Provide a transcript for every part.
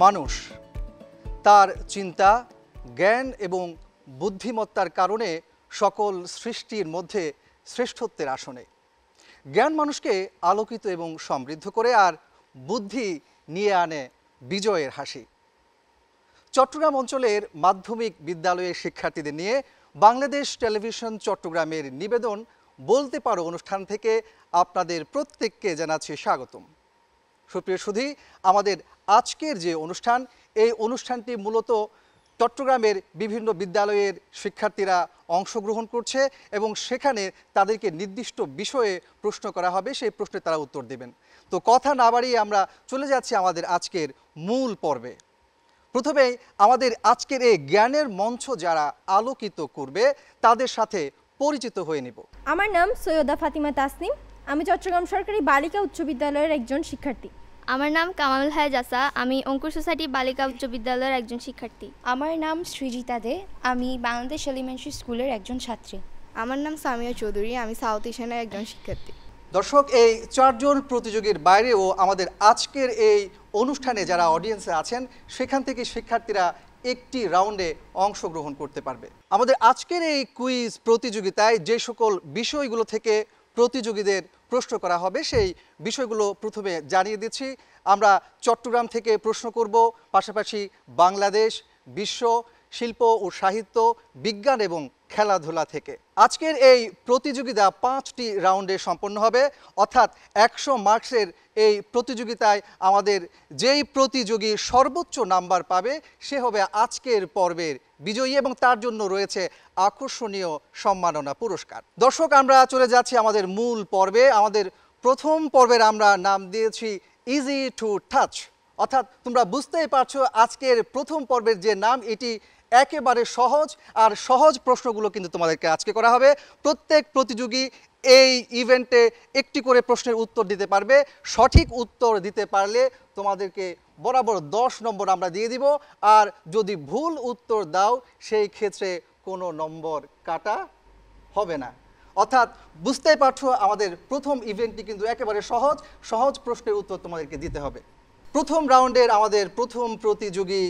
মানুষ তার চিন্তা, জ্ঞান এবং বুদ্ধিমত্তার কারণে সকল সৃষ্টির মধ্যে শ্রেষ্ঠত্বের আসনে। জ্ঞান মানুষকে আলোকিত এবং সমৃদ্ধ করে, আর বুদ্ধি নিয়ে আনে বিজয়ের হাসি। চট্টগ্রাম অঞ্চলের মাধ্যমিক বিদ্যালয়ের শিক্ষার্থীদের নিয়ে বাংলাদেশ টেলিভিশন চট্টগ্রামের নিবেদন বলতে পারো অনুষ্ঠান থেকে আপনাদের প্রত্যেককে জানাচ্ছি স্বাগতম। সুপ্রিয় সুধী, আমাদের আজকের যে অনুষ্ঠান, এই অনুষ্ঠানটি মূলত চট্টগ্রামের বিভিন্ন বিদ্যালয়ের শিক্ষার্থীরা অংশগ্রহণ করছে এবং সেখানে তাদেরকে নির্দিষ্ট বিষয়ে প্রশ্ন করা হবে, সেই প্রশ্নে তারা উত্তর দেবেন। তো কথা না বাড়িয়ে আমরা চলে যাচ্ছি আমাদের আজকের মূল পর্বে। প্রথমেই আমাদের আজকের এই জ্ঞানের মঞ্চ যারা আলোকিত করবে তাদের সাথে পরিচিত হয়ে নিব। আমার নাম সৈয়দা ফাতিমা তাসনিম, আমি চট্টগ্রাম সরকারি বালিকা উচ্চ বিদ্যালয়ের একজন শিক্ষার্থী। আমার নাম কামাল হায়াজাসা, আমি অঙ্কুর সোসাইটি বালিকা উচ্চ বিদ্যালয়ের একজন শিক্ষার্থী। আমার নাম সৃজিতা দে, আমি বাংলাদেশ এলিমেন্টারি স্কুলের একজন ছাত্রী। আমার নাম সামিয়া চৌধুরী, আমি সাউথ এশিয়ানের একজন শিক্ষার্থী। দর্শক, এই চারজন প্রতিযোগীর বাইরেও আমাদের আজকের এই অনুষ্ঠানে যারা অডিয়েন্সে আছেন সেখান থেকে শিক্ষার্থীরা একটি রাউন্ডে অংশগ্রহণ করতে পারবে। আমাদের আজকের এই কুইজ প্রতিযোগিতায় যে সকল বিষয়গুলো থেকে প্রতিযোগীদের প্রশ্ন করা হবে সেই বিষয়গুলো প্রথমে জানিয়ে দিচ্ছি। আমরা চট্টগ্রাম থেকে প্রশ্ন করব, পাশাপাশি বাংলাদেশ, বিশ্ব, শিল্প ও সাহিত্য, বিজ্ঞান এবং খেলাধুলা থেকে। আজকের এই প্রতিযোগিতা 5টি রাউন্ডে সম্পন্ন হবে, অর্থাৎ 100 মার্কসের এই প্রতিযোগিতায় আমাদের যেই প্রতিযোগী সর্বোচ্চ নাম্বার পাবে সে হবে আজকের পর্বের বিজয়ী এবং তার জন্য রয়েছে আকর্ষণীয় সম্মাননা পুরস্কার। দর্শক, আমরা চলে যাচ্ছি আমাদের মূল পর্বে। আমাদের প্রথম পর্বের আমরা নাম দিয়েছি ইজি টু টাচ, অর্থাৎ তোমরা বুঝতেই পারছো আজকের প্রথম পর্বের যে নাম এটি একেবারে সহজ, আর সহজ প্রশ্নগুলো কিন্তু তোমাদেরকে আজকে করা হবে। প্রত্যেক প্রতিযোগী এই ইভেন্টে একটি করে প্রশ্নের উত্তর দিতে পারবে। সঠিক উত্তর দিতে পারলে তোমাদেরকে বরাবর 10 নম্বর আমরা দিয়ে দিব, আর যদি ভুল উত্তর দাও সেই ক্ষেত্রে কোনো নম্বর কাটা হবে না। অর্থাৎ বুঝতেই পারছো আমাদের প্রথম ইভেন্টটি কিন্তু একেবারে সহজ। সহজ প্রশ্নের উত্তর তোমাদেরকে দিতে হবে। প্রথম রাউন্ডের আমাদের প্রথম প্রতিযোগী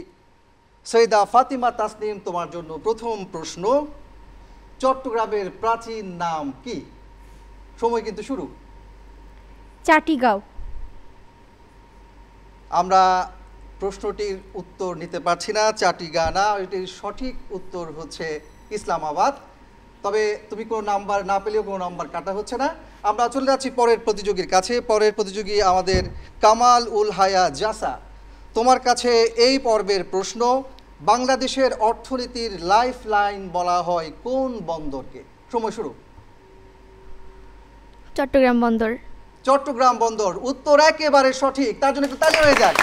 সৈয়দা ফাতিমা তাসনিম, তোমার জন্য প্রথম প্রশ্ন, চট্টগ্রামের প্রাচীন নাম কি? সময় কিন্তু শুরু। চাটিগাঁও। আমরা প্রশ্নটির উত্তর নিতে পারছি না, চাটিগাঁ না, এটির সঠিক উত্তর হচ্ছে ইসলামাবাদ। তবে তুমি কোনো নাম্বার না পেলেও কোনো নাম্বার কাটা হচ্ছে না। আমরা চলে যাচ্ছি পরের প্রতিযোগীর কাছে। পরের প্রতিযোগী আমাদের কামাল উল হায়া জাসা, তোমার কাছে এই পর্বের প্রশ্ন, বাংলাদেশের অর্থনীতির লাইফ লাইন বলা হয় কোন বন্দরকে? সময় শুরু। চট্টগ্রাম বন্দর। চট্টগ্রাম বন্দর, উত্তর একেবারে সঠিক, তার জন্য একটু তালি হয়ে যায়।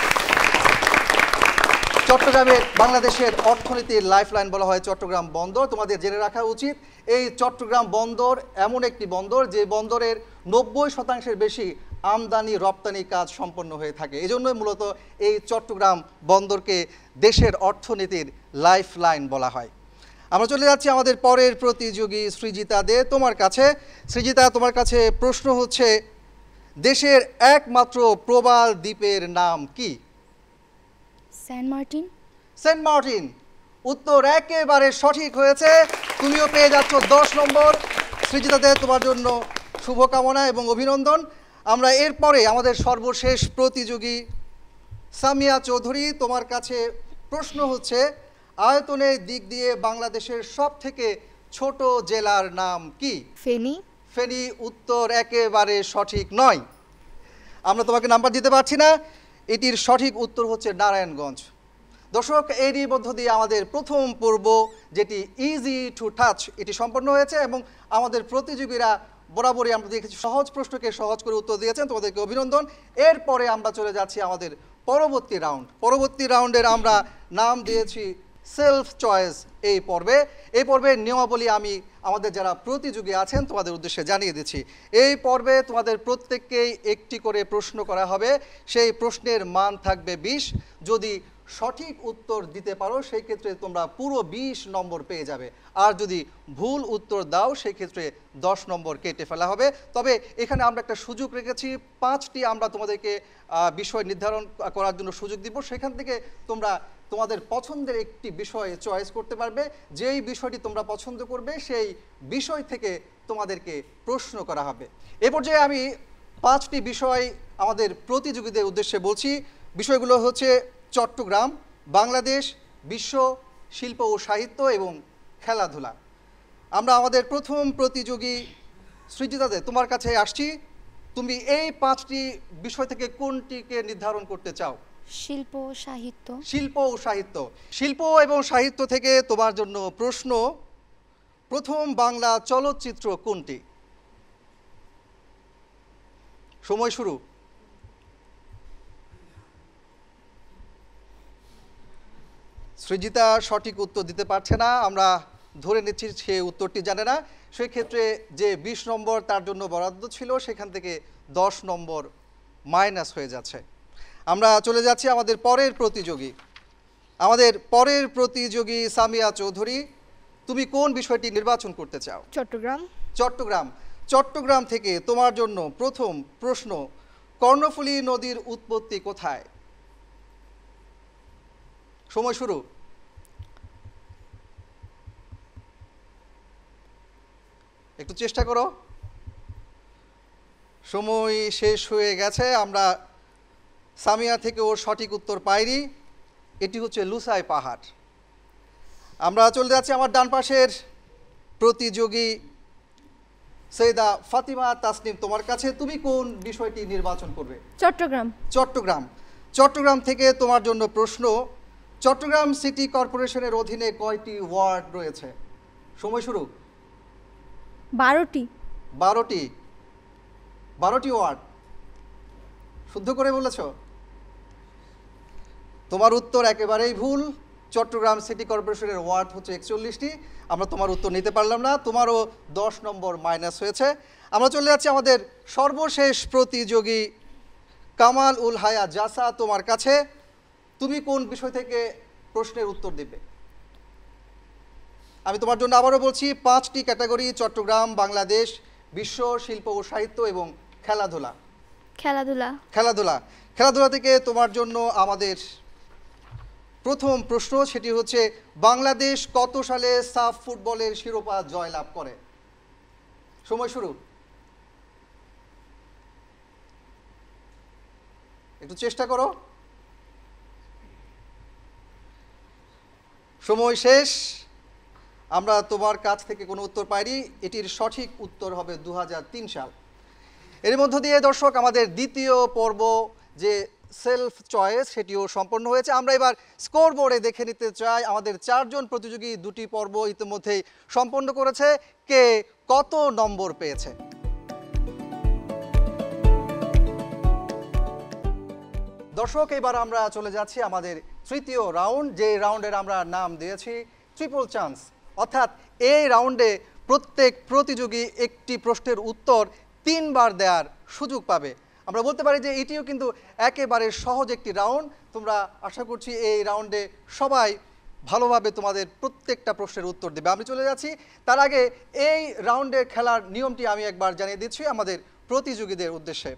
চট্টগ্রামের বাংলাদেশের অর্থনীতির লাইফ লাইন বলা হয় চট্টগ্রাম বন্দর। তোমাদের জেনে রাখা উচিত এই চট্টগ্রাম বন্দর এমন একটি বন্দর যে বন্দরের 90% বেশি আমদানি রপ্তানি কাজ সম্পন্ন হয়ে থাকে। এজন্যই মূলত এই চট্টগ্রাম বন্দরকে দেশের অর্থনীতির লাইফ লাইন বলা হয়। আমরা চলে যাচ্ছি আমাদের পরের প্রতিযোগী সৃজিতা দে, তোমার কাছে। সৃজিতা, তোমার কাছে প্রশ্ন হচ্ছে, দেশের একমাত্র প্রবাল দ্বীপের নাম কি? Saint Martin. সেন্ট মার্টিন, উত্তর একেবারে সঠিক হয়েছে। তুমিও পেয়ে যাচ্ছ 10 নম্বর। সৃজিতা দে, তোমার জন্য শুভকামনা এবং অভিনন্দন। আমরা এরপরে আমাদের সর্বশেষ প্রতিযোগী সামিয়া চৌধুরী, তোমার কাছে প্রশ্ন হচ্ছে, আয়তনের দিক দিয়ে বাংলাদেশের সব থেকে ছোট জেলার নাম কি? ফেনী। ফেনী, উত্তর একেবারে সঠিক নয়। আমরা তোমাকে নাম্বার দিতে পারছি না, এটির সঠিক উত্তর হচ্ছে নারায়ণগঞ্জ। দর্শক, এরই মধ্য দিয়ে আমাদের প্রথম পর্ব যেটি ইজি টু টাচ এটি সম্পন্ন হয়েছে এবং আমাদের প্রতিযোগীরা বরাবরই আমরা দেখেছি সহজ প্রশ্নকে সহজ করে উত্তর দিয়েছেন, তোমাদেরকে অভিনন্দন। এরপরে আমরা চলে যাচ্ছি আমাদের পরবর্তী রাউন্ড। পরবর্তী রাউন্ডের আমরা নাম দিয়েছি সেলফ চয়েস। এই পর্বের নিয়মাবলী আমি আমাদের যারা প্রতিযোগী আছেন তোমাদের উদ্দেশ্যে জানিয়ে দিচ্ছি। এই পর্বে তোমাদের প্রত্যেককেই একটি করে প্রশ্ন করা হবে। সেই প্রশ্নের মান থাকবে 20। যদি সঠিক উত্তর দিতে পারো সেই ক্ষেত্রে তোমরা পুরো 20 নম্বর পেয়ে যাবে, আর যদি ভুল উত্তর দাও সেই ক্ষেত্রে 10 নম্বর কেটে ফেলা হবে। তবে এখানে আমরা একটা সুযোগ রেখেছি, 5টি আমরা তোমাদেরকে বিষয় নির্ধারণ করার জন্য সুযোগ দিব, সেখান থেকে তোমরা তোমাদের পছন্দের একটি বিষয় চয়েস করতে পারবে। যেই বিষয়টি তোমরা পছন্দ করবে সেই বিষয় থেকে তোমাদেরকে প্রশ্ন করা হবে। এ পর্যায়ে আমি 5টি বিষয় আমাদের প্রতিযোগীদের উদ্দেশ্যে বলছি। বিষয়গুলো হচ্ছে চট্টগ্রাম, বাংলাদেশ, বিশ্ব, শিল্প ও সাহিত্য এবং খেলাধুলা। আমরা আমাদের প্রথম প্রতিযোগী সৃজিতাদে তোমার কাছে আসছি। তুমি এই 5টি বিষয় থেকে কোনটিকে নির্ধারণ করতে চাও? শিল্প ও সাহিত্য। শিল্প ও সাহিত্য। শিল্প এবং সাহিত্য থেকে তোমার জন্য প্রশ্ন, প্রথম বাংলা চলচ্চিত্র কোনটি? সময় শুরু। সৃজিতা সঠিক উত্তর দিতে পারছে না, আমরা ধরে নিচ্ছি সে উত্তরটি জানে না। সেই ক্ষেত্রে যে 20 নম্বর তার জন্য বরাদ্দ ছিল সেখান থেকে 10 নম্বর মাইনাস হয়ে যাচ্ছে। আমরা চলে যাচ্ছি আমাদের পরের প্রতিযোগী। আমাদের পরের প্রতিযোগী সামিয়া চৌধুরী, তুমি কোন বিষয়টি নির্বাচন করতে চাও? চট্টগ্রাম। চট্টগ্রাম। চট্টগ্রাম থেকে তোমার জন্য প্রথম প্রশ্ন, কর্ণফুলী নদীর উৎপত্তি কোথায়? সময় শুরু। একটু চেষ্টা করো, সময় শেষ হয়ে গেছে। আমরা সামিয়া থেকে ওর সঠিক উত্তর পাইনি, এটি হচ্ছে লুসাই পাহাড়। আমরা চলে যাচ্ছি আমার ডান পাশের প্রতিযোগী সৈয়দা ফাতিমা তাসনিম, তোমার কাছে। তুমি কোন বিষয়টি নির্বাচন করবে? চট্টগ্রাম। চট্টগ্রাম। চট্টগ্রাম থেকে তোমার জন্য প্রশ্ন, চট্টগ্রাম সিটি কর্পোরেশনের অধীনে কয়টি ওয়ার্ড রয়েছে? সময় শুরু। 12টি। 12টি ওয়ার্ড শুদ্ধ করে বলেছ? তোমার উত্তর একেবারেই ভুল। চট্টগ্রাম সিটি কর্পোরেশনের ওয়ার্ড হচ্ছে 41টি। আমরা তোমার উত্তর নিতে পারলাম না, তোমারও 10 নম্বর মাইনাস হয়েছে। আমরা চলে যাচ্ছি আমাদের সর্বশেষ প্রতিযোগী কামাল উল হায়া জাসা, তোমার কাছে। তুমি কোন বিষয় থেকে প্রশ্নের উত্তর দেবে? আমি তোমার জন্য আবারও বলছি, 5টি ক্যাটাগরি: চট্টগ্রাম, বাংলাদেশ, বিশ্ব, শিল্প ও সাহিত্য এবং খেলাধুলা। খেলাধুলা। খেলাধুলা। খেলাধুলা থেকে তোমার জন্য আমাদের প্রথম প্রশ্ন, সেটি হচ্ছে বাংলাদেশ কত সালে সাফ ফুটবলের শিরোপা জয়লাভ করে? সময় শুরু। একটু চেষ্টা করো, সময় শেষ। আমরা তোমার কাছ থেকে কোনো উত্তর পাইনি, এটির সঠিক উত্তর হবে 2003 সাল। এর মধ্য দিয়ে দর্শক আমাদের দ্বিতীয় পর্ব যে সেলফ চয়েস সেটিও সম্পন্ন হয়েছে। আমরা এবার স্কোর বোর্ডে দেখে নিতে চাই আমাদের 4 জন প্রতিযোগী 2টি পর্ব ইতিমধ্যেই সম্পন্ন করেছে, কে কত নম্বর পেয়েছে। দর্শক এবার আমরা চলে যাচ্ছি আমাদের তৃতীয় রাউন্ড, যে রাউন্ডের আমরা নাম দিয়েছি ট্রিপল চান্স। অর্থাৎ এই রাউন্ডে প্রত্যেক প্রতিযোগী একটি প্রশ্নের উত্তর 3 বার দেওয়ার সুযোগ পাবে। আমরা বলতে পারি যে এটিও কিন্তু একেবারে সহজ একটি রাউন্ড। তোমরা আশা করছি এই রাউন্ডে সবাই ভালোভাবে তোমাদের প্রত্যেকটা প্রশ্নের উত্তর দেবে। আমি চলে যাচ্ছি, তার আগে এই রাউন্ডের খেলার নিয়মটি আমি একবার জানিয়ে দিচ্ছি আমাদের প্রতিযোগীদের উদ্দেশ্যে।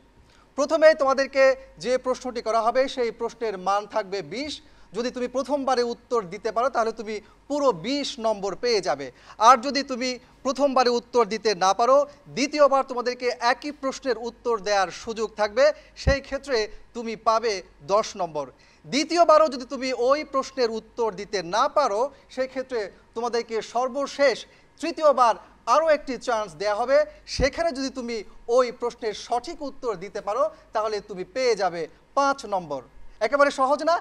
প্রথমে তোমাদেরকে যে প্রশ্নটি করা হবে সেই প্রশ্নের মান থাকবে 20। যদি তুমি প্রথমবারে উত্তর দিতে পারো তাহলে তুমি পুরো 20 নম্বর পেয়ে যাবে। আর যদি তুমি প্রথমবারে উত্তর দিতে না পারো, দ্বিতীয়বার তোমাদেরকে একই প্রশ্নের উত্তর দেওয়ার সুযোগ থাকবে, সেই ক্ষেত্রে তুমি পাবে 10 নম্বর। দ্বিতীয়বারও যদি তুমি ওই প্রশ্নের উত্তর দিতে না পারো, সেই ক্ষেত্রে তোমাদেরকে সর্বশেষ তৃতীয়বার আরও একটি চান্স দেওয়া হবে। সেখানে যদি তুমি ওই প্রশ্নের সঠিক উত্তর দিতে পারো তাহলে তুমি পেয়ে যাবে 5 নম্বর। একেবারে সহজ না?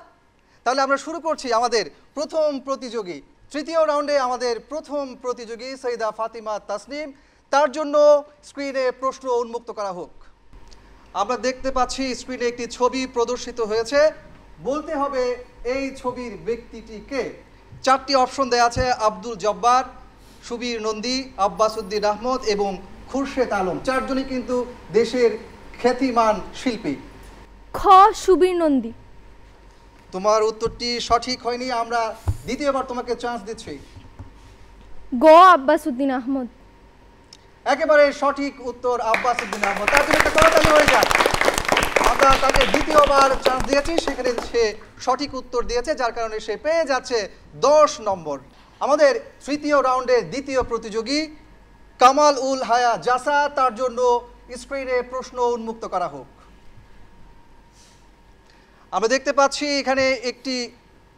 তাহলে আমরা শুরু করছি আমাদের প্রথম প্রতিযোগী। তৃতীয় রাউন্ডে আমাদের প্রথম প্রতিযোগী সৈয়দা ফাতিমা তাসনিম, তার জন্য স্ক্রিনে প্রশ্ন উন্মুক্ত করা হোক। আমরা দেখতে পাচ্ছি স্ক্রিনে একটি ছবি প্রদর্শিত হয়েছে, বলতে হবে এই ছবির ব্যক্তিটি কে। 4টি অপশন দেওয়া আছে: আব্দুল জব্বার, সুবীর নন্দী, আব্বাস উদ্দিন আহমদ এবং খুরশেদ আলম। 4 জনই কিন্তু দেশের খ্যাতিমান শিল্পী। খ সুবীর নন্দী। তোমার উত্তরটি সঠিক হয়নি, আমরা দ্বিতীয়বার তোমাকে চান্স দিচ্ছি। গ আব্বাসউদ্দিন আহমদ। একেবারে সঠিক উত্তর আব্বাসউদ্দিন আহমদ। তার জন্য একটা করতালি হয়ে যাক। আমরা তাকে দ্বিতীয়বার চান্স দিয়েছি, সেখানে সে সঠিক উত্তর দিয়েছে, যার কারণে সে পেয়ে যাচ্ছে 10 নম্বর। আমাদের তৃতীয় রাউন্ডের দ্বিতীয় প্রতিযোগী কামাল উল হায়া জাসা, তার জন্য স্ক্রিনে প্রশ্ন উন্মুক্ত করা হোক। আমরা দেখতে পাচ্ছি এখানে একটি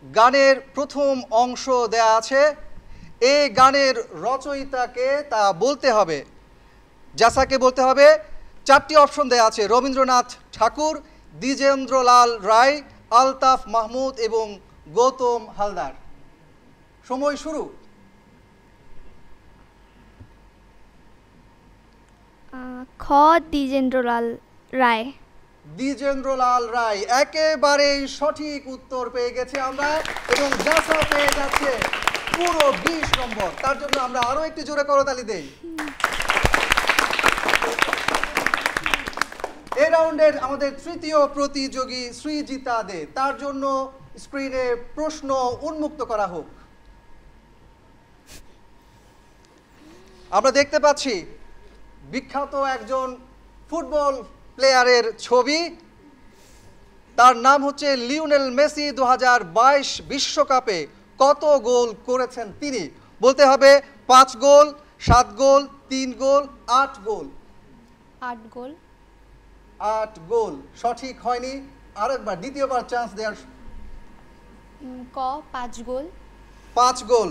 গানের প্রথম অংশ দেয়া আছে। এই গানের রচয়িতাকে তা বলতে হবে, জাসাকে বলতে হবে। 4টি অপশন দেয়া আছে: রবীন্দ্রনাথ ঠাকুর, দ্বিজেন্দ্রলাল রায়, আলতাফ মাহমুদ এবং গৌতম হালদার। সময় শুরু। খ দ্বিজেন্দ্রলাল রায়। দ্বিজেন্দ্রলাল রায় একেবারেই সঠিক উত্তর পেয়ে গেছি আমরা, এবং জাসা পেয়ে যাচ্ছে পুরো 20 নম্বর। তার জন্য আমরা আরো একটি জোরে করতালি দেই। এই রাউন্ডের আমাদের তৃতীয় প্রতিযোগী সৃজিতা দে, তার জন্য স্ক্রিনে প্রশ্ন উন্মুক্ত করা হোক। আমরা দেখতে পাচ্ছি বিখ্যাত একজন ফুটবল প্লেয়ারের ছবি, তার নাম হচ্ছে লিওনেল মেসি। 2022 বিশ্বকাপে কত গোল করেছেন তিনি? বলতে হবে 5 গোল, 7 গোল, 3 গোল, 8 গোল। 8 গোল। 8 গোল সঠিক হয়নি, আরেকবার দ্বিতীয়বার চান্স দেওয়ার। ক 5 গোল। 5 গোল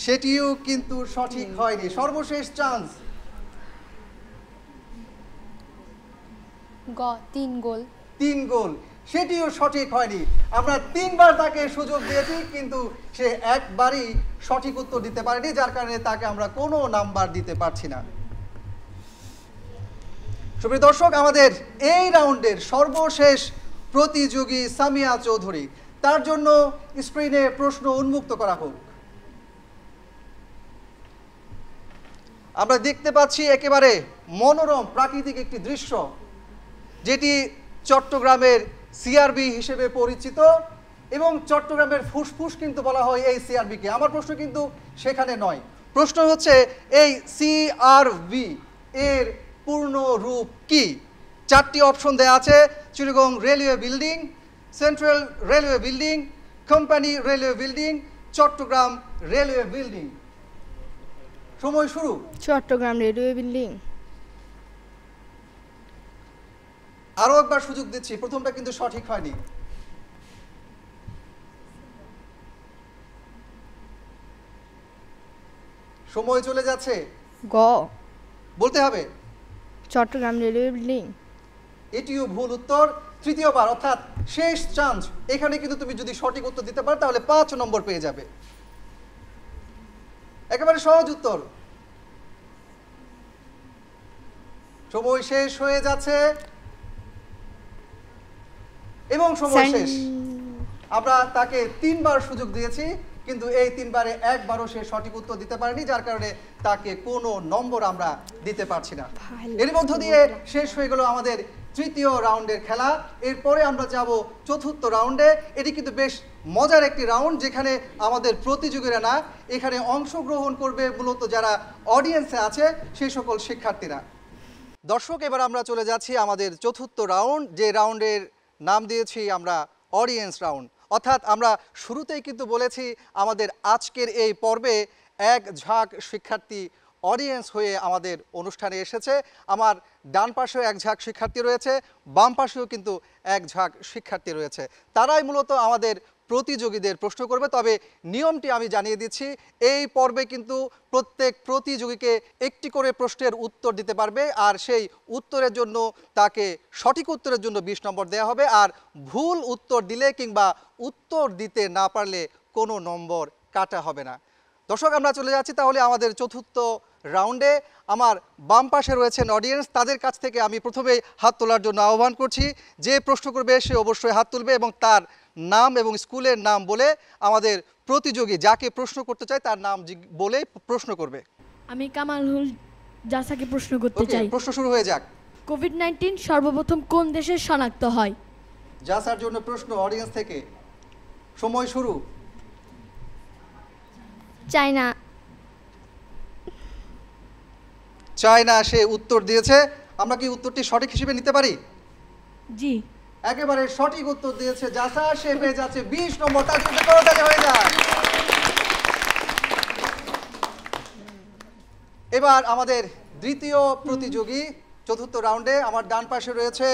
সেটিও কিন্তু সঠিক হয়নি, সর্বশেষ চান্স। গ 3 গোল। 3 গোল সেটিও সঠিক হয়নি। আমরা 3বার তাকে সুযোগ দিয়েছি, কিন্তু সে একবারই সঠিক উত্তর দিতে পারেনি, যার কারণে তাকে আমরা কোনো নাম্বার দিতে পারছি না। সুপ্রিয় দর্শক, আমাদের এই রাউন্ডের সর্বশেষ প্রতিযোগী সামিয়া চৌধুরী, তার জন্য স্ক্রিনে প্রশ্ন উন্মুক্ত করা হোক। আমরা দেখতে পাচ্ছি একেবারে মনোরম প্রাকৃতিক একটি দৃশ্য, যেটি চট্টগ্রামের সিআরবি হিসেবে পরিচিত, এবং চট্টগ্রামের ফুসফুস কিন্তু বলা হয় এই সিআরবিকে। আমার প্রশ্ন কিন্তু সেখানে নয়, প্রশ্ন হচ্ছে এই সিআরবি এর পূর্ণ রূপ কি? 4টি অপশন দেওয়া আছে: Chittagong railway building, central railway building, company railway building, Chattogram railway building. সময় শুরু। Chattogram railway building. আরো একবার সুযোগ দিচ্ছি, প্রথমটা কিন্তু সঠিক হয়নি। সময় চলে যাচ্ছে, গ বলতে হবে। Chattogram railway building. এটিও ভুল উত্তর। তৃতীয়বার অর্থাৎ শেষ চান্স, এখানে কিন্তু তুমি যদি সঠিক উত্তর দিতে পারো তাহলে 5 নম্বর পেয়ে যাবে। একেবারে সহজ উত্তর। সময় শেষ হয়ে যাচ্ছে এবং সময় শেষ। আমরা তাকে 3বার সুযোগ দিয়েছি, কিন্তু এই 3বারে একবারও সে সঠিক উত্তর দিতে পারেনি, যার কারণে তাকে কোনো নম্বর আমরা দিতে পারছি না। এর মধ্য দিয়ে শেষ হয়ে গেল আমাদের তৃতীয় রাউন্ডের খেলা। এরপরে আমরা যাব চতুর্থ রাউন্ডে। এটি কিন্তু বেশ মজার একটি রাউন্ড, যেখানে আমাদের প্রতিযোগীরা না, এখানে অংশগ্রহণ করবে মূলত যারা অডিয়েন্সে আছে সেই সকল শিক্ষার্থীরা। দর্শক, এবার আমরা চলে যাচ্ছি আমাদের চতুর্থ রাউন্ড, যে রাউন্ডের নাম দিয়েছি আমরা অডিয়েন্স রাউন্ড। অর্থাৎ আমরা শুরুতেই কিন্তু বলেছি আমাদের আজকের এই পর্বে এক ঝাঁক শিক্ষার্থী অডিয়েন্স হয়ে আমাদের অনুষ্ঠানে এসেছে। আমার ডান পাশেও এক ঝাঁক শিক্ষার্থী রয়েছে, বাম পাশেও কিন্তু এক ঝাঁক শিক্ষার্থী রয়েছে। তারাই মূলত আমাদের প্রতিযোগীদের প্রশ্ন করবে। তবে নিয়মটি আমি জানিয়ে দিচ্ছি, এই পর্বে কিন্তু প্রত্যেক প্রতিযোগীকে একটি করে প্রশ্নের উত্তর দিতে পারবে, আর সেই উত্তরের জন্য তাকে সঠিক উত্তরের জন্য 20 নম্বর দেওয়া হবে, আর ভুল উত্তর দিলে কিংবা উত্তর দিতে না পারলে কোনো নম্বর কাটা হবে না। দর্শক, আমরা চলে যাচ্ছি তাহলে আমাদের চতুর্থ রাউন্ডে। আমার বাম পাশে রয়েছেন অডিয়েন্স, তাদের কাছ থেকে আমি প্রথমেই হাত তোলার জন্য আহ্বান করছি। যে প্রশ্ন করবে সে অবশ্যই হাত তুলবে এবং তার নাম এবং স্কুলের নাম বলে আমাদের প্রতিযোগী যাকে প্রশ্ন করতে চায় তার নাম বলে প্রশ্ন করবে। আমি কামালুল জাসাকে প্রশ্ন করতে চাই। প্রশ্ন শুরু হয়ে যাক। কোভিড-19 সর্বপ্রথম কোন দেশে শনাক্ত হয়? জাসার জন্য প্রশ্ন অডিয়েন্স থেকে, সময় শুরু। চায়না। চায়না সে উত্তর দিয়েছে। আমরা কি উত্তরটি সঠিক হিসেবে নিতে পারি? জি। একেবারে সঠিক উত্তর দিয়েছে জাসা, সে পেয়ে যাচ্ছে 20 নম্বর। তার জন্য করতালি হয়ে যায়। এবার আমাদের দ্বিতীয় প্রতিযোগী চতুর্থ রাউন্ডে আমার ডান পাশে রয়েছে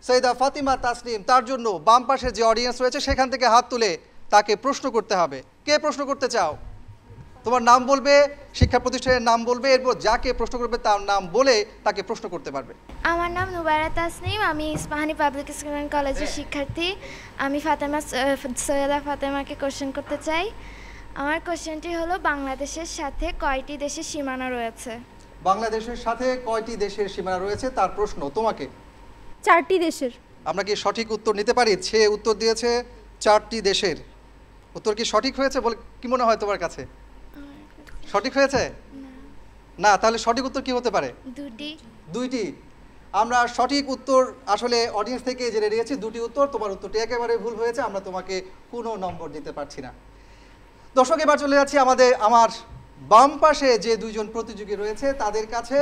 সৈয়দা ফাতিমা তাসনিম। তার জন্য বাম পাশের যে অডিয়েন্স রয়েছে সেখান থেকে হাত তুলে তাকে প্রশ্ন করতে হবে। কে প্রশ্ন করতে চাও? তোমার নাম বলবে, শিক্ষা প্রতিষ্ঠানের নাম বলবে, এরপর যাকে প্রশ্ন করবে তার নাম বলে তাকে প্রশ্ন করতে পারবে। আমার নাম নুবারা তাসনিম, আমি ইস্পাহানি পাবলিক স্কুল অ্যান্ড কলেজের শিক্ষার্থী। আমি সৈয়দা ফাতেমাকে কোশ্চেন করতে চাই। আমার কোশ্চেনটি হলো বাংলাদেশের সাথে কয়টি দেশের সীমানা রয়েছে? বাংলাদেশের সাথে কয়টি দেশের সীমানা রয়েছে তার প্রশ্ন তোমাকে। 4টি দেশের। আমরা কি সঠিক উত্তর নিতে পারি? সে উত্তর দিয়েছে 4টি দেশের। উত্তর কি সঠিক হয়েছে বলে কি মনে হয় তোমার কাছে? সঠিক হয়েছে না? তাহলে সঠিক উত্তর কি হতে পারে? দুইটি। আমরা সঠিক উত্তর আসলে অডিয়েন্স থেকে জেনে নিয়েছি, দুটি উত্তর। তোমার উত্তরটি একেবারে ভুল হয়েছে, আমরা তোমাকে কোনো নম্বর দিতে পারছি না। দর্শক, এবার চলে যাচ্ছি আমার বাম পাশে যে দুইজন প্রতিযোগী রয়েছে তাদের কাছে।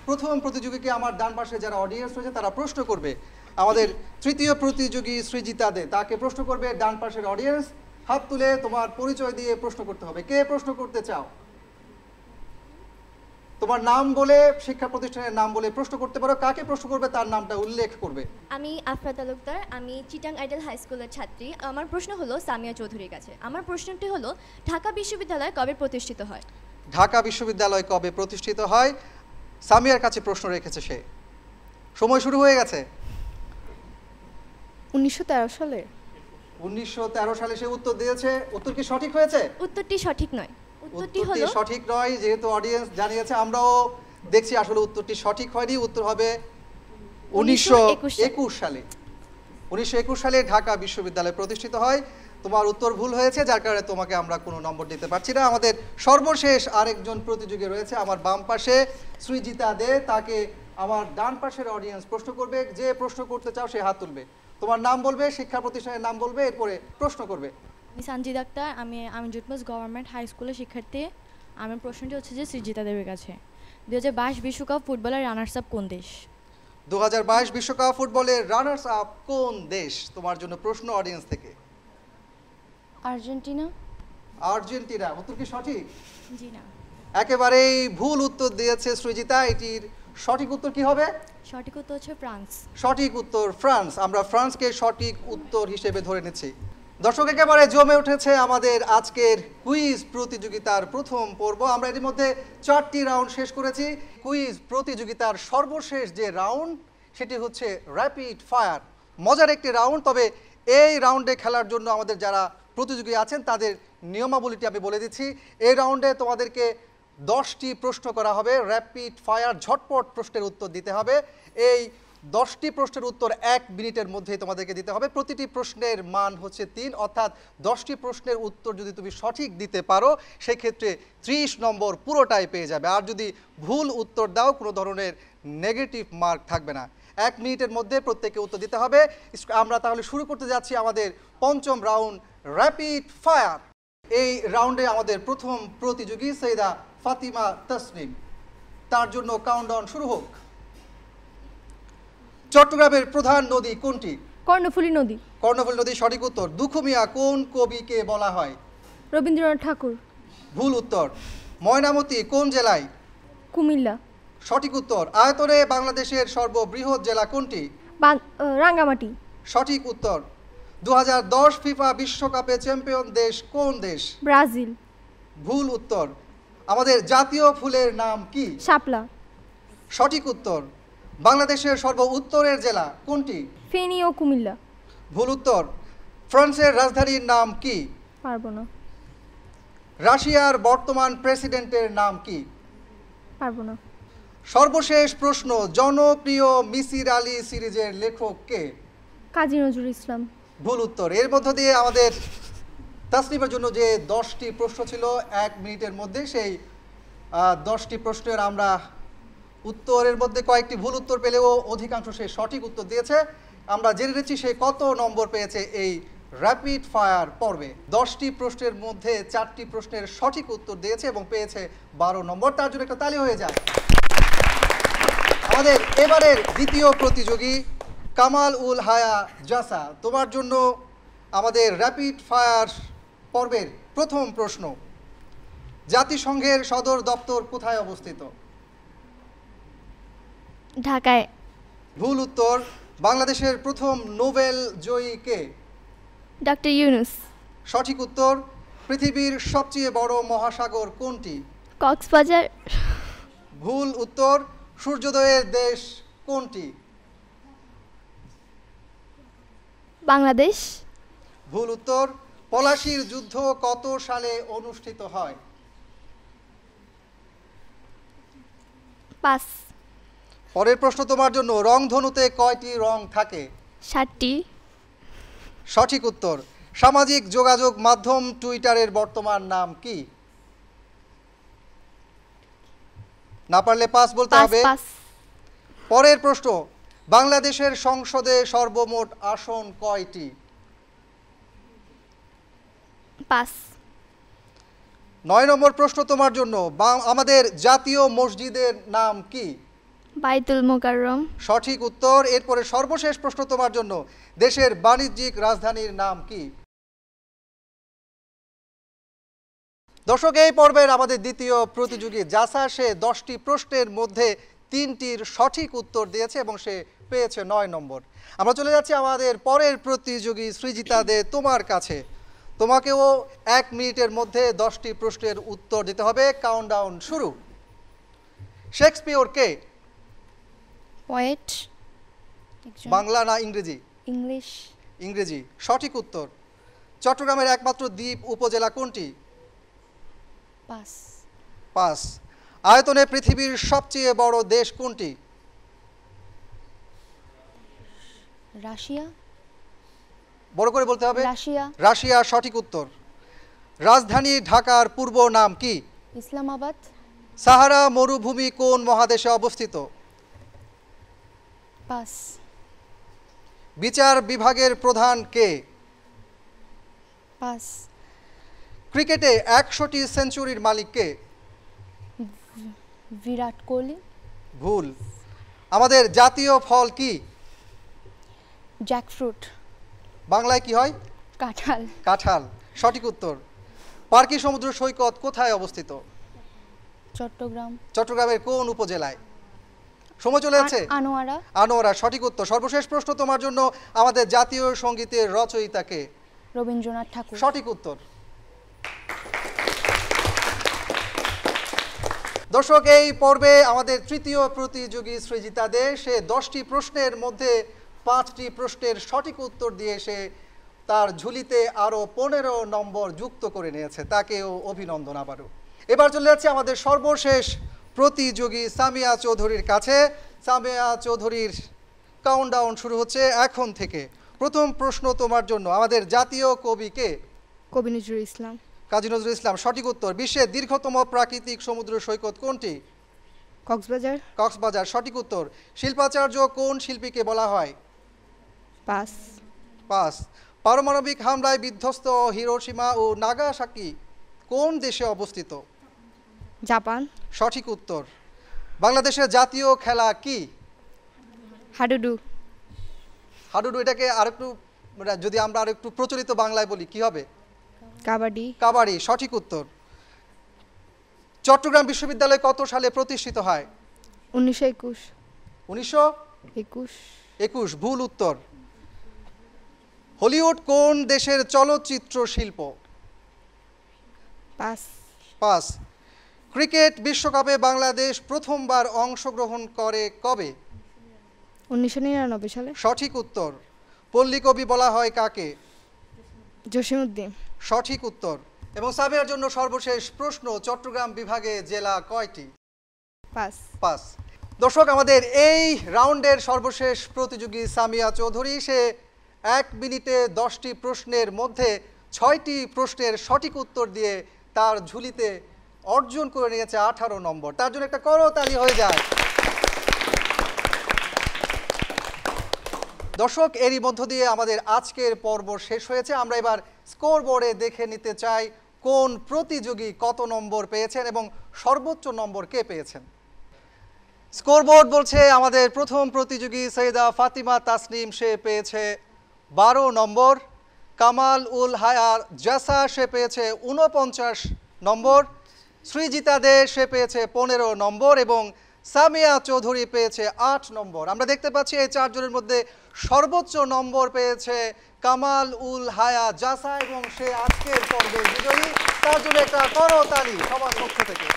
প্রথম প্রতিযোগীকে আমার ডান পাশে যারা অডিয়েন্স রয়েছে তারা প্রশ্ন করবে। আমাদের তৃতীয় প্রতিযোগী সৃজিতা দে, তাকে প্রশ্ন করবে ডান পাশের অডিয়েন্স। হাত তুলে তোমার পরিচয় দিয়ে প্রশ্ন করতে হবে। কে প্রশ্ন করতে চাও? তোমার নাম বলে, শিক্ষা প্রতিষ্ঠানের নাম বলে প্রশ্ন করতে পারো। কাকে প্রশ্ন করবে তার নামটা উল্লেখ করবে। আমি আফরা তালুকদার, আমি চিটাং আইডল হাই স্কুলের ছাত্রী। আমার প্রশ্ন হলো সামিয়া চৌধুরীর কাছে। আমার প্রশ্নটি হলো ঢাকা বিশ্ববিদ্যালয় কবে প্রতিষ্ঠিত হয়? ঢাকা বিশ্ববিদ্যালয় কবে প্রতিষ্ঠিত হয়? সামিয়ার কাছে প্রশ্ন রেখেছে সে। সময় শুরু হয়ে গেছে। 1913 সালে। 1913 সালে সে উত্তর দিয়েছে। উত্তর কি সঠিক হয়েছে? উত্তরটি সঠিক নয়। উত্তরটি উত্তরটি হলো সঠিক নয়, যেহেতু অডিয়েন্স জানিয়েছে। আমরাও দেখছি আসলে উত্তরটি সঠিক হয়নি। উত্তর হবে 1921 সালে। 1921 সালে ঢাকা বিশ্ববিদ্যালয় প্রতিষ্ঠিত হয়। তোমার উত্তর ভুল হয়েছে, যার কারণে তোমাকে আমরা কোনো নম্বর দিতে পারছি না। আমাদের সর্বশেষ আরেকজন প্রতিযোগী রয়েছে আমার বাম পাশে, সৃজিতা দে। তাকে আমার ডান পাশের অডিয়েন্স প্রশ্ন করবে। যে প্রশ্ন করতে চাও সে হাত তুলবে। তোমার নাম বলবে, শিক্ষা প্রতিষ্ঠানের নাম বলবে, এরপরে প্রশ্ন করবে। আমি সানজিদ আক্তার, আমি জুটমাস গভর্নমেন্ট হাই স্কুলের শিক্ষার্থী। আমার প্রশ্নটি হচ্ছে যে সৃজিতা দেবীর কাছে, 2022 বিশ্বকাপ ফুটবলের রানার্স আপ কোন দেশ? 2022 বিশ্বকাপ ফুটবলের রানার্স আপ কোন দেশ? তোমার জন্য প্রশ্ন অডিয়েন্স থেকে। আর্জেন্টিনা। আর্জেন্টিনা। উত্তর কি সঠিক? জি না। একেবারেই ভুল উত্তর দিয়েছে সৃজিতা। এটির সঠিক উত্তর কি হবে? সঠিক উত্তর হচ্ছে ফ্রান্স। সঠিক উত্তর ফ্রান্স। আমরা ফ্রান্সকে সঠিক উত্তর হিসেবে ধরে নিচ্ছি। দর্শক, একেবারে জমে উঠেছে আমাদের আজকের কুইজ প্রতিযোগিতার প্রথম পর্ব। আমরা এর মধ্যে 4টি রাউন্ড শেষ করেছি। কুইজ প্রতিযোগিতার সর্বশেষ যে রাউন্ড সেটি হচ্ছে র্যাপিড ফায়ার। মজার একটি রাউন্ড। তবে এই রাউন্ডে খেলার জন্য আমাদের যারা প্রতিযোগী আছেন তাদের নিয়মাবলীটি আমি বলে দিচ্ছি। এই রাউন্ডে তোমাদেরকে 10টি প্রশ্ন করা হবে। র্যাপিড ফায়ার, ঝটপট প্রশ্নের উত্তর দিতে হবে। এই 10টি প্রশ্নের উত্তর 1 মিনিটের মধ্যেই তোমাদেরকে দিতে হবে। প্রতিটি প্রশ্নের মান হচ্ছে 3, অর্থাৎ 10টি প্রশ্নের উত্তর যদি তুমি সঠিক দিতে পারো সেই ক্ষেত্রে 30 নম্বর পুরোটাই পেয়ে যাবে। আর যদি ভুল উত্তর দাও কোনো ধরনের নেগেটিভ মার্ক থাকবে না। 1 মিনিটের মধ্যে প্রত্যেককে উত্তর দিতে হবে। আমরা তাহলে শুরু করতে যাচ্ছি আমাদের পঞ্চম রাউন্ড, র্যাপিড ফায়ার। এই রাউন্ডে আমাদের প্রথম প্রতিযোগী সৈয়দা ফাতিমা তাসনিম। তার জন্য কাউন্টডাউন শুরু হোক। চট্টগ্রামের প্রধান নদী কোনটি? কর্ণফুলী নদী। কর্ণফুলী নদী সঠিক উত্তর। দুখু মিয়া কোন কবিকে বলা হয়? রবীন্দ্রনাথ ঠাকুর। ভুল উত্তর। ময়নামতি কোন জেলায়? কুমিল্লা। সঠিক উত্তর। আয়তনে বাংলাদেশের সর্ববৃহৎ জেলা কোনটি? রাঙ্গামাটি। সঠিক উত্তর। 2010 ফিফা বিশ্বকাপে চ্যাম্পিয়ন দেশ কোন দেশ? ব্রাজিল। ভুল উত্তর। আমাদের জাতীয় ফুলের নাম কি? শাপলা। সঠিক উত্তর। বাংলাদেশের সর্ব উত্তরের জেলা কোনটি? ফেনী ও কুমিল্লা। ভুল উত্তর। ফ্রান্সের রাজধানীর নাম কি? পারবো না। রাশিয়ার বর্তমান প্রেসিডেন্টের নাম কি? পারবো না। সর্বশেষ প্রশ্ন, জনপ্রিয় মিসির আলী সিরিজের লেখক কে? কাজী নজরুল ইসলাম। ভুল উত্তর। এর মধ্য দিয়ে আমাদের তাসনিমের জন্য যে 10টি প্রশ্ন ছিল 1 মিনিটের মধ্যে, সেই 10টি প্রশ্নের আমরা উত্তরের মধ্যে কয়েকটি ভুল উত্তর পেলেও অধিকাংশ সে সঠিক উত্তর দিয়েছে। আমরা জেনে নিচ্ছি সে কত নম্বর পেয়েছে এই র্যাপিড ফায়ার পর্বে। 10টি প্রশ্নের মধ্যে 4টি প্রশ্নের সঠিক উত্তর দিয়েছে এবং পেয়েছে 12 নম্বর। তার জন্য একটা তালি হয়ে যায়। আমাদের এবারের দ্বিতীয় প্রতিযোগী কামাল উল হায়া জাসা, তোমার জন্য আমাদের র্যাপিড ফায়ার পর্বের প্রথম প্রশ্ন। জাতিসংঘের সদর দপ্তর কোথায় অবস্থিত? ঢাকায়। ভুল উত্তর। বাংলাদেশের প্রথম নোবেল জয়ী কে? ডক্টর ইউনুস। সঠিক উত্তর। পৃথিবীর সবচেয়ে বড় মহাসাগর কোনটি? কক্সবাজার। ভুল উত্তর। সূর্যোদয়ের দেশ কোনটি? বাংলাদেশ। ভুল উত্তর। পলাশীর যুদ্ধ কত সালে অনুষ্ঠিত হয়? 5। পরের প্রশ্ন তোমার জন্য। রংধনুতে কয়টি রং থাকে? 7টি। সঠিক উত্তর। সামাজিক যোগাযোগ মাধ্যম টুইটারের বর্তমান নাম কি? না পারলে পাস বলতে হবে। পাস। পরের প্রশ্ন। বাংলাদেশের সংসদে সর্বমোট আসন কয়টি? পাস। 9 নম্বর প্রশ্ন তোমার জন্য। আমাদের জাতীয় মসজিদের নাম কি? বাইতুল মোকাররম। সঠিক উত্তর। এরপরে সর্বশেষ প্রশ্ন তোমার জন্য। দেশের বাণিজ্যিক রাজধানীর নাম কি? দর্শক, এই পর্বের আমাদের দ্বিতীয় প্রতিযোগী জাসা, সে 10টি প্রশ্নের মধ্যে 3টির সঠিক উত্তর দিয়েছে এবং সে পেয়েছে 9 নম্বর। আমরা চলে যাচ্ছি আমাদের পরের প্রতিযোগী সৃজিতা দে তোমার কাছে। তোমাকেও 1 মিনিটের মধ্যে 10টি প্রশ্নের উত্তর দিতে হবে। কাউন্টডাউন শুরু। শেক্সপিয়র কে? পোয়েট। বাংলা না ইংরেজি? ইংলিশ। ইংরেজি। সঠিক উত্তর। চট্টগ্রামের একমাত্র দ্বীপ উপজেলা কোনটি? পাস। পাস। আয়তনে পৃথিবীর সবচেয়ে বড় দেশ কোনটি? রাশিয়া। বড় করে বলতে হবে। রাশিয়া। রাশিয়া। সঠিক উত্তর। রাজধানী ঢাকার পূর্ব নাম কি? ইসলামাবাদ। সাহারা মরুভূমি কোন মহাদেশে অবস্থিত? পাস। বিচার বিভাগের প্রধান কে? পাস। ক্রিকেটে 100টি সেঞ্চুরির মালিক কে? বিরাট কোহলি। ভুল। আমাদের জাতীয় ফল কি? জ্যাকফ্রুট। বাংলায় কি হয়? কাঁঠাল। কাঁঠাল। সঠিক উত্তর। পার্কি সমুদ্র সৈকত কোথায় অবস্থিত? চট্টগ্রাম। চট্টগ্রামের কোন উপজেলায়? সময় চলে যাচ্ছে। আনোয়ারা। আনোয়ারা। সঠিক উত্তর। সর্বশেষ প্রশ্ন তোমার জন্য। আমাদের জাতীয় সঙ্গীতের রচয়িতা কে? রবীন্দ্রনাথ ঠাকুর। সঠিক উত্তর। দর্শক, এই পর্বে আমাদের তৃতীয় প্রতিযোগী সৃজিতা দে, সে 10টি প্রশ্নের মধ্যে 5টি প্রশ্নের সঠিক উত্তর দিয়ে সে তার ঝুলিতে আরও 15 নম্বর যুক্ত করে নিয়েছে। তাকেও অভিনন্দন আবারও। এবার চলে যাচ্ছে আমাদের সর্বশেষ প্রতিযোগী সামিয়া চৌধুরীর কাছে। সামিয়া চৌধুরীর কাউন্টডাউন শুরু হচ্ছে এখন থেকে। প্রথম প্রশ্ন তোমার জন্য। আমাদের জাতীয় কবি কে? কবি নজরুল ইসলাম। কাজী নজরুল ইসলাম। সঠিক উত্তর। বিশ্বের দীর্ঘতম প্রাকৃতিক সমুদ্র সৈকত কোনটি? কক্সবাজার। কক্সবাজার। সঠিক উত্তর। শিল্পাচার্য কোন শিল্পীকে বলা হয়? পাস। পাস। পারমাণবিক হামলায় বিধ্বস্ত হিরোশিমা ও নাগাসাকি কোন দেশে অবস্থিত? জাপান। সঠিক উত্তর। বাংলাদেশের জাতীয় খেলা কি? হাডুডু। হাডুডু। এটাকে আরেকটু যদি আমরা আরেকটু প্রচলিত বাংলায় বলি কি হবে? কাবাডি। কাবাডি। সঠিক উত্তর। চট্টগ্রাম বিশ্ববিদ্যালয় কত সালে প্রতিষ্ঠিত হয়? 1921। 1921। ভুল উত্তর। হলিউড কোন দেশের চলচ্চিত্র শিল্প? পাস। পাস। ক্রিকেট বিশ্বকাপে বাংলাদেশ প্রথমবার অংশগ্রহণ করে কবে? 1999 সালে। সঠিক উত্তর। পল্লীকবি বলা হয় কাকে? জসিমউদ্দিন। সঠিক উত্তর। এবং সাবিয়ার জন্য সর্বশেষ প্রশ্ন। চট্টগ্রাম বিভাগে জেলা কয়টি? পাস। পাস। দর্শক, আমাদের এই রাউন্ডের সর্বশেষ প্রতিযোগী সামিয়া চৌধুরী, সে 1 মিনিটে 10টি প্রশ্নের মধ্যে 6টি প্রশ্নের সঠিক উত্তর দিয়ে তার ঝুলিতে অর্জন করে নিয়েছে 18 নম্বর। তার জন্য একটা করতালি হয়ে যায়। দর্শক, এরই মধ্য দিয়ে আমাদের আজকের পর্ব শেষ হয়েছে। আমরা এবার স্কোর বোর্ডে দেখে নিতে চাই কোন প্রতিযোগী কত নম্বর পেয়েছেন এবং সর্বোচ্চ নম্বর কে পেয়েছেন। স্কোরবোর্ড বলছে আমাদের প্রথম প্রতিযোগী সৈয়দা ফাতিমা তাসনিম, সে পেয়েছে 12 নম্বর। কামাল উল হায়া জাসা, সে পেয়েছে 49 নম্বর। সৃজিতা দে, সে পেয়েছে 15 নম্বর এবং সামিয়া চৌধুরী পেয়েছে 8 নম্বর। আমরা দেখতে পাচ্ছি এই চারজনের মধ্যে সর্বোচ্চ নম্বর পেয়েছে কামাল উল হায়া জাসা এবং সে আজকের পর্বের বিজয়ী। তার জন্য একটা করতালি সবার পক্ষ থেকে।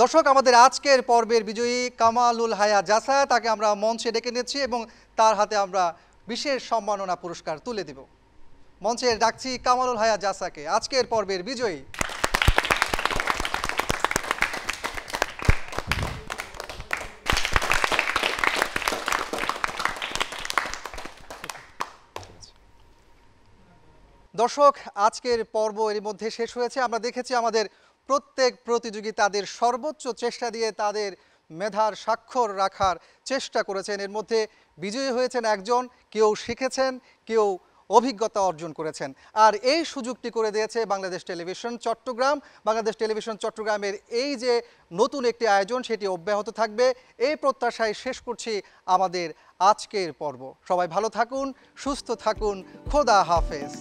দর্শক, আমাদের আজকের পর্বের বিজয়ী কামালুল হায়া জাসা, তাকে আমরা মঞ্চে ডেকে নিচ্ছি এবং তার হাতে আমরা বিশেষ সম্মাননা পুরস্কার তুলে দিব। মঞ্চে ডাকছি কামালুল হায়া জাসাকে, আজকের পর্বের বিজয়ী। দর্শক, আজকের পর্ব এর মধ্যে শেষ হয়েছে। আমরা দেখেছি আমাদের প্রত্যেক প্রতিযোগী তাদের সর্বোচ্চ চেষ্টা দিয়ে তাদের মেধার স্বাক্ষর রাখার চেষ্টা করেছেন। এর মধ্যে বিজয়ী হয়েছেন একজন, কেউ শিখেছেন, কেউ অভিজ্ঞতা অর্জন করেছেন। আর এই সুযোগটি করে দিয়েছে বাংলাদেশ টেলিভিশন চট্টগ্রাম। বাংলাদেশ টেলিভিশন চট্টগ্রামের এই যে নতুন একটি আয়োজন, সেটি অব্যাহত থাকবে এই প্রত্যাশায় শেষ করছি আমাদের আজকের পর্ব। সবাই ভালো থাকুন, সুস্থ থাকুন, খোদা হাফেজ।